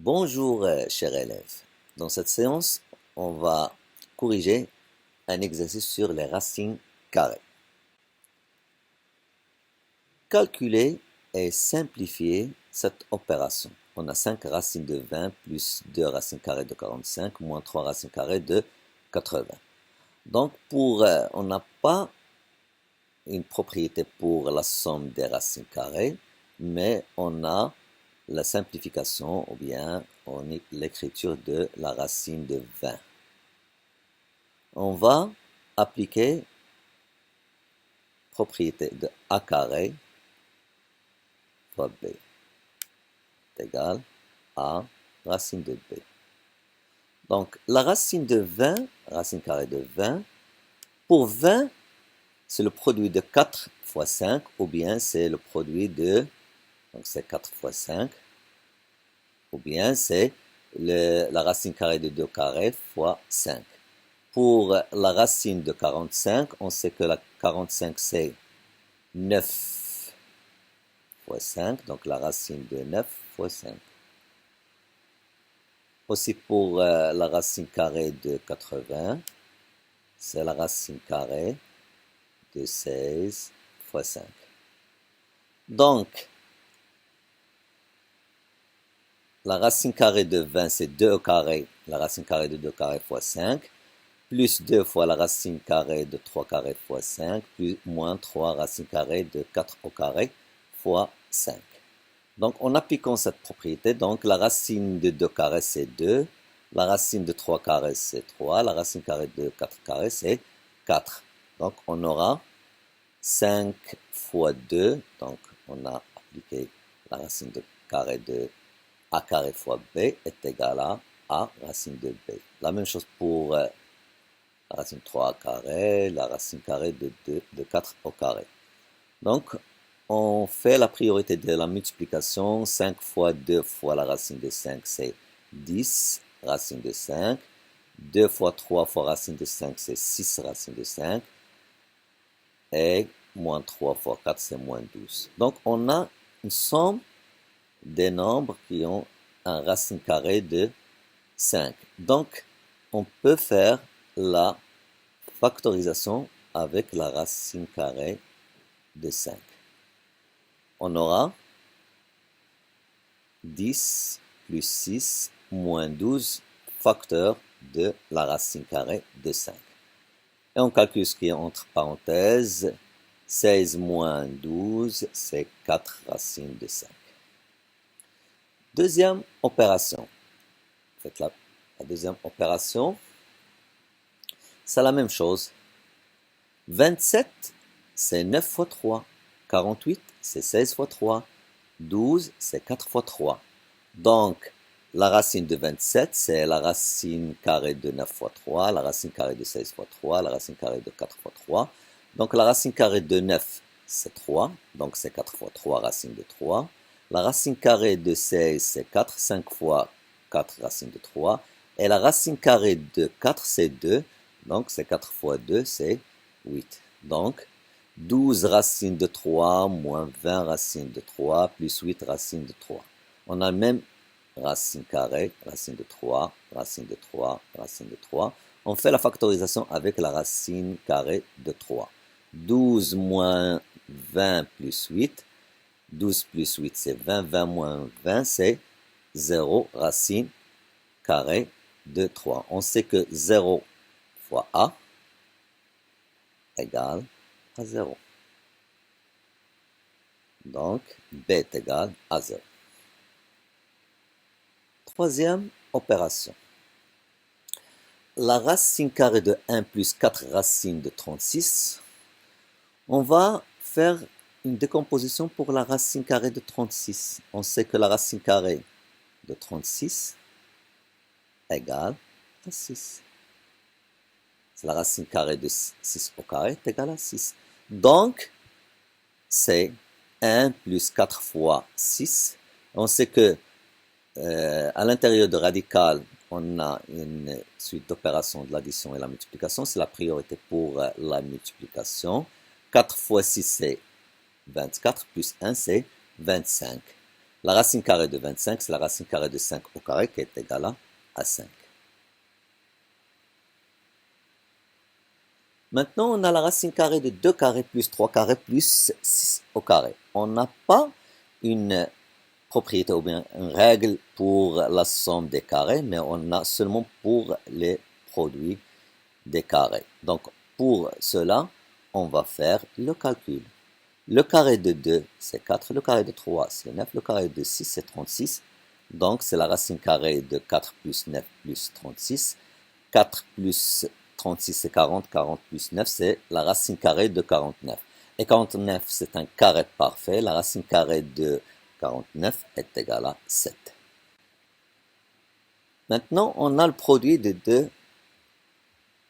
Bonjour, chers élèves. Dans cette séance, on va corriger un exercice sur les racines carrées. Calculer et simplifier cette opération. On a 5 racines de 20 plus 2 racines carrées de 45 moins 3 racines carrées de 80. Donc, on n'a pas une propriété pour la somme des racines carrées, mais on a la simplification ou bien l'écriture de la racine de 20. On va appliquer propriété de a carré fois b est égal à racine de b. Donc la racine de 20, racine carrée de 20, pour 20, c'est le produit de 4 fois 5, ou bien c'est le produit de, donc c'est 4 fois 5, ou bien c'est la racine carrée de 2 carré fois 5. Pour la racine de 45, on sait que la 45 c'est 9 fois 5, donc la racine de 9 fois 5. Aussi pour la racine carrée de 80, c'est la racine carrée de 16 fois 5. Donc, la racine carrée de 20, c'est 2 au carré, la racine carrée de 2 carré fois 5, plus 2 fois la racine carrée de 3 carré fois 5, plus moins 3 racine carrée de 4 au carré fois 5. Donc, en appliquant cette propriété, donc la racine de 2 carré, c'est 2, la racine de 3 carré, c'est 3, la racine carrée de 4 carré, c'est 4. Donc, on aura 5 fois 2, donc on a appliqué la racine de carré de a carré fois b est égal à a racine de b. La même chose pour la racine de 3 carré, la racine carrée de 4 au carré. Donc, on fait la priorité de la multiplication. 5 fois 2 fois la racine de 5, c'est 10 racine de 5. 2 fois 3 fois racine de 5, c'est 6 racine de 5. Et moins 3 fois 4, c'est moins 12. Donc, on a une somme des nombres qui ont un racine carrée de 5. Donc, on peut faire la factorisation avec la racine carrée de 5. On aura 10 plus 6 moins 12 facteur de la racine carrée de 5. Et on calcule ce qui est entre parenthèses. 16 moins 12, c'est 4 racines de 5. Deuxième opération. Faites la deuxième opération. C'est la même chose. 27, c'est 9 fois 3. 48, c'est 16 fois 3. 12, c'est 4 fois 3. Donc, la racine de 27, c'est la racine carrée de 9 fois 3, la racine carrée de 16 fois 3, la racine carrée de 4 fois 3. Donc, la racine carrée de 9, c'est 3. Donc, c'est 4 fois 3, racine de 3. La racine carrée de 16, c'est 4. 5 fois 4, racine de 3. Et la racine carrée de 4, c'est 2. Donc, c'est 4 fois 2, c'est 8. Donc, 12 racines de 3 moins 20 racines de 3 plus 8 racines de 3. On a même racine carrée, racine de 3, racine de 3, racine de 3. On fait la factorisation avec la racine carrée de 3. 12 moins 20 plus 8. 12 plus 8, c'est 20. 20 moins 20, c'est 0 racine carrée de 3. On sait que 0 fois a égale à 0. Donc, b est égal à 0. Troisième opération. La racine carrée de 1 plus 4 racines de 36. On va faire une décomposition pour la racine carrée de 36. On sait que la racine carrée de 36 égale à 6. C'est la racine carrée de 6 au carré est égale à 6. Donc, c'est 1 plus 4 fois 6. On sait que à l'intérieur de radical, on a une suite d'opérations de l'addition et la multiplication. C'est la priorité pour la multiplication. 4 fois 6, c'est 24, plus 1, c'est 25. La racine carrée de 25, c'est la racine carrée de 5 au carré qui est égale à 5. Maintenant, on a la racine carrée de 2 carrés plus 3 carrés plus 6 au carré. On n'a pas une propriété ou bien une règle pour la somme des carrés, mais on a seulement pour les produits des carrés. Donc, pour cela, on va faire le calcul. Le carré de 2, c'est 4. Le carré de 3, c'est 9. Le carré de 6, c'est 36. Donc, c'est la racine carrée de 4 plus 9 plus 36. 4 plus 36, c'est 40. 40 plus 9, c'est la racine carrée de 49. Et 49, c'est un carré parfait. La racine carrée de 49 est égale à 7. Maintenant, on a le produit de 2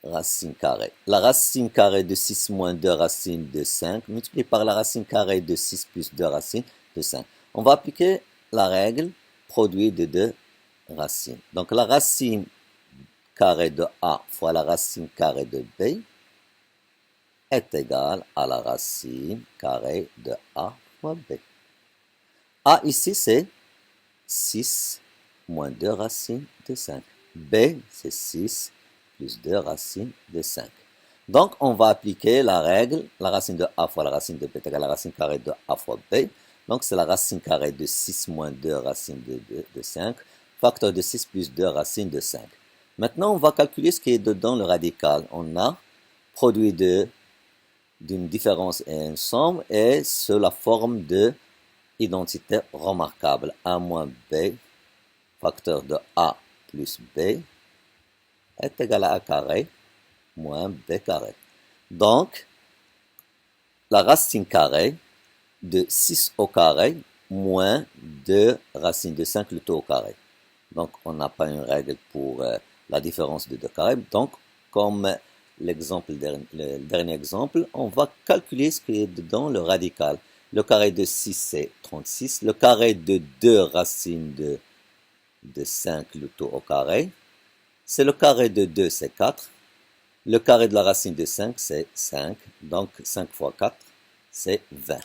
racines carrées. La racine carrée de 6 moins 2 racines de 5 multiplié par la racine carrée de 6 plus 2 racines de 5. On va appliquer la règle produit de 2 racines. Donc la racine carrée de A fois la racine carrée de B est égale à la racine carrée de A fois B. A ici c'est 6 moins 2 racines de 5. B c'est 6 plus 2 racines de 5. Donc, on va appliquer la règle, la racine de A fois la racine de B est égale à la racine carrée de A fois B. Donc, c'est la racine carrée de 6 moins 2 racines de 5, facteur de 6 plus 2 racines de 5. Maintenant, on va calculer ce qui est dedans le radical. On a produit d'une différence et une somme, et sous la forme de identité remarquable. A moins B, facteur de A plus B, est égal à A carré moins B carré. Donc, la racine carrée de 6 au carré moins 2 racines de 5 le tout au carré. Donc, on n'a pas une règle pour la différence de 2 carrés. Donc, comme le dernier exemple, on va calculer ce qui est dedans le radical. Le carré de 6, c'est 36. Le carré de 2 racines de 5 le tout au carré, c'est le carré de 2, c'est 4. Le carré de la racine de 5, c'est 5. Donc, 5 fois 4, c'est 20.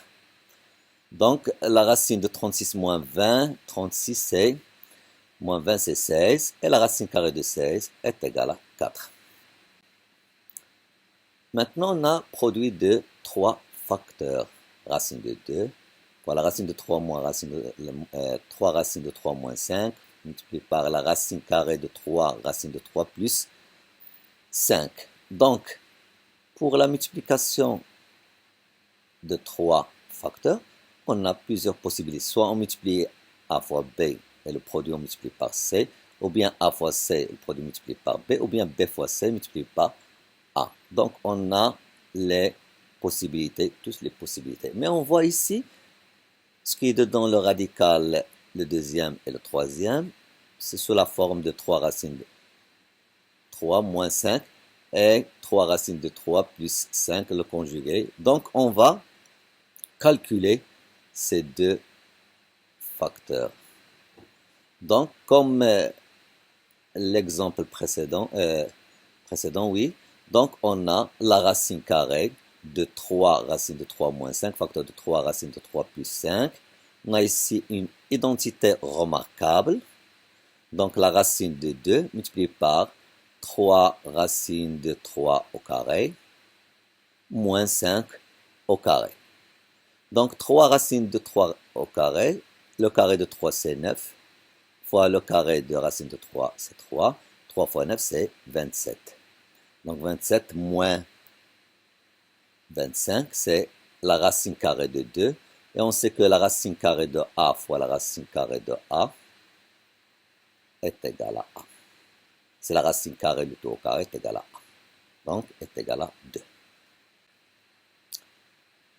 Donc, la racine de 36 moins 20, 36, c'est moins 20, c'est 16. Et la racine carrée de 16 est égale à 4. Maintenant, on a produit de 3 facteurs. Racine de 2 fois la racine de 3 moins 3 racines de 3 moins 5, multiplié par la racine carrée de 3 racine de 3 plus 5. Donc, pour la multiplication de 3 facteurs, on a plusieurs possibilités. Soit on multiplie A fois B et le produit on multiplie par C, ou bien A fois C et le produit multiplié par B, ou bien B fois C multiplié par A. Donc, on a les possibilités, toutes les possibilités. Mais on voit ici ce qui est dedans le radical, le deuxième et le troisième. C'est sous la forme de 3 racines de 3 moins 5 et 3 racines de 3 plus 5, le conjugué. Donc, on va calculer ces deux facteurs. Donc, comme l'exemple précédent, oui. Donc, on a la racine carrée de 3 racines de 3 moins 5, facteur de 3 racines de 3 plus 5. On a ici une identité remarquable. Donc, la racine de 2 multipliée par 3 racines de 3 au carré, moins 5 au carré. Donc, 3 racines de 3 au carré, le carré de 3 c'est 9, fois le carré de racine de 3 c'est 3, 3 fois 9 c'est 27. Donc, 27 moins 25 c'est la racine carrée de 2, et on sait que la racine carrée de A fois la racine carrée de A est égale à A. C'est la racine carrée du tout au carré est égale à A. Donc, est égale à 2.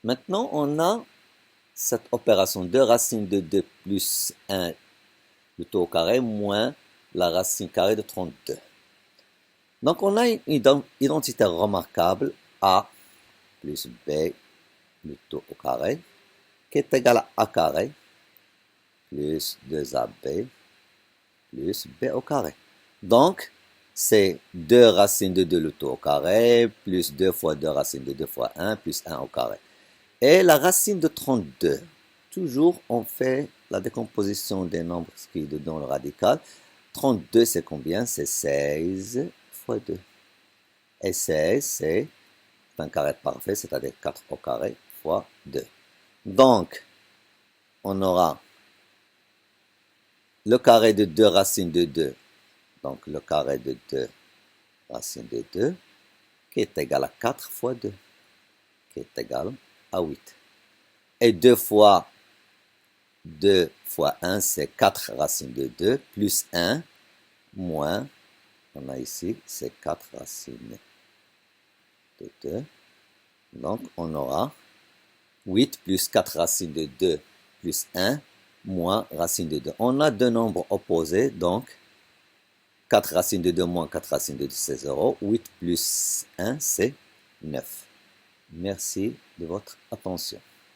Maintenant, on a cette opération de racine de 2 plus 1 le tout au carré moins la racine carrée de 32. Donc, on a une identité remarquable A plus B le tout au carré qui est égal à A carré plus 2AB plus B au carré. Donc, c'est 2 racines de 2 le tout au carré, plus 2 fois 2 racines de 2 fois 1, plus 1 au carré. Et la racine de 32, toujours, on fait la décomposition des nombres qui sont dans le radical. 32, c'est combien? C'est 16 fois 2. Et 16, c'est un carré parfait, c'est-à-dire 4 au carré fois 2. Donc, on aura le carré de 2 racines de 2. Donc, le carré de 2 racines de 2, qui est égal à 4 fois 2, qui est égal à 8. Et 2 fois 1, c'est 4 racines de 2, plus 1, moins, on a ici, c'est 4 racines de 2. Donc, on aura 8 plus 4 racines de 2 plus 1 moins racine de 2. On a deux nombres opposés, donc 4 racines de 2 moins 4 racines de 2, c'est 0. 8 plus 1, c'est 9. Merci de votre attention.